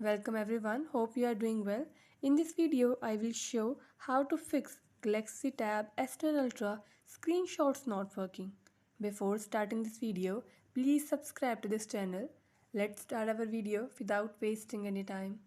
Welcome everyone, hope you are doing well. In this video, I will show how to fix Galaxy Tab S10 Ultra screenshots not working. Before starting this video, please subscribe to this channel. Let's start our video without wasting any time.